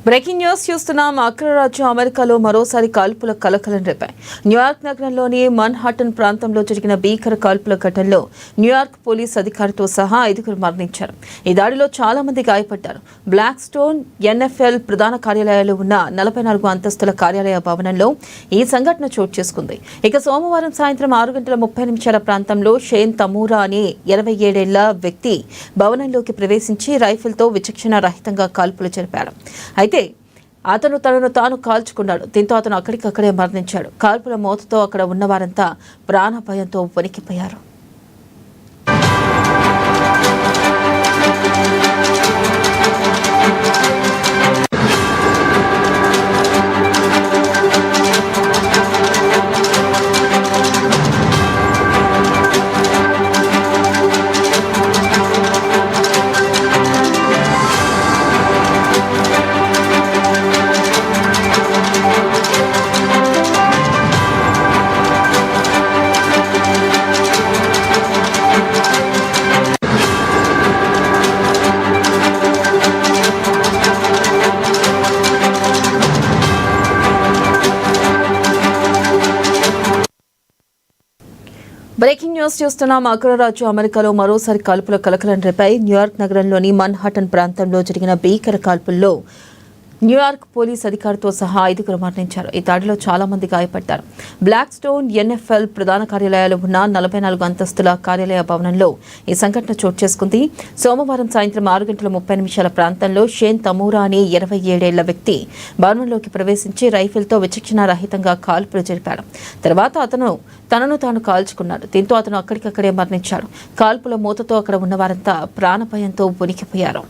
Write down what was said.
Breaking news చూస్తున్నాం. అగ్రరాజ్యం అమెరికాలో మరోసారి కాల్పుల కలకలం రేపాయి. న్యూయార్క్ నగరంలోని మన్హాటన్ ప్రాంతంలో జరిగిన భీకర కాల్పుల ఘటనలో న్యూయార్క్ పోలీస్ అధికారితో సహా 5 మరణించారు. ఈ దాడిలో చాలా మంది గాయపడ్డారు. బ్లాక్ స్టోన్ NFL ప్రధాన కార్యాలయాలు ఉన్న 44 అంతస్తుల కార్యాలయ భవనంలో ఈ సంఘటన చోటు చేసుకుంది. ఇక సోమవారం సాయంత్రం 6:30 ప్రాంతంలో షేన్ తమూరా అనే 27 ఏళ్ల వ్యక్తి భవనంలోకి ప్రవేశించి రైఫిల్తో విచక్షణ రహితంగా కాల్పులు జరిపాడు. అయితే అతను తనను తాను కాల్చుకున్నాడు. దీంతో అతను అక్కడికక్కడే మరణించాడు. కాల్పుల మోతతో అక్కడ ఉన్నవారంతా ప్రాణభయంతో వణికిపోయారు. బ్రేకింగ్ న్యూస్ చూస్తున్నాం. అగ్రరాజ్యం అమెరికాలో మరోసారి కాల్పుల కలకలం రేపాయి. న్యూయార్క్ నగరంలోని మన్హాటన్ ప్రాంతంలో జరిగిన భీకర కాల్పుల్లో న్యూయార్క్ పోలీస్ అధికారితో సహా 5 మరణించారు. ఈ దాడిలో చాలా మంది గాయపడ్డారు. బ్లాక్ స్టోన్ NFL ప్రధాన కార్యాలయాలు ఉన్న 44 అంతస్తుల కార్యాలయ భవనంలో ఈ సంఘటన చోటు చేసుకుంది. సోమవారం సాయంత్రం 6:30 ప్రాంతంలో షేన్ తమూరా అనే 27 ఏళ్ల వ్యక్తి భవనంలోకి ప్రవేశించి రైఫిల్తో విచక్షణ రహితంగా కాల్పులు జరిపాడు. తర్వాత అతను తనను తాను కాల్చుకున్నాడు. దీంతో అతను అక్కడికక్కడే మరణించాడు. కాల్పుల మూతతో అక్కడ ఉన్నవారంతా ప్రాణభయంతో వణికిపోయారు.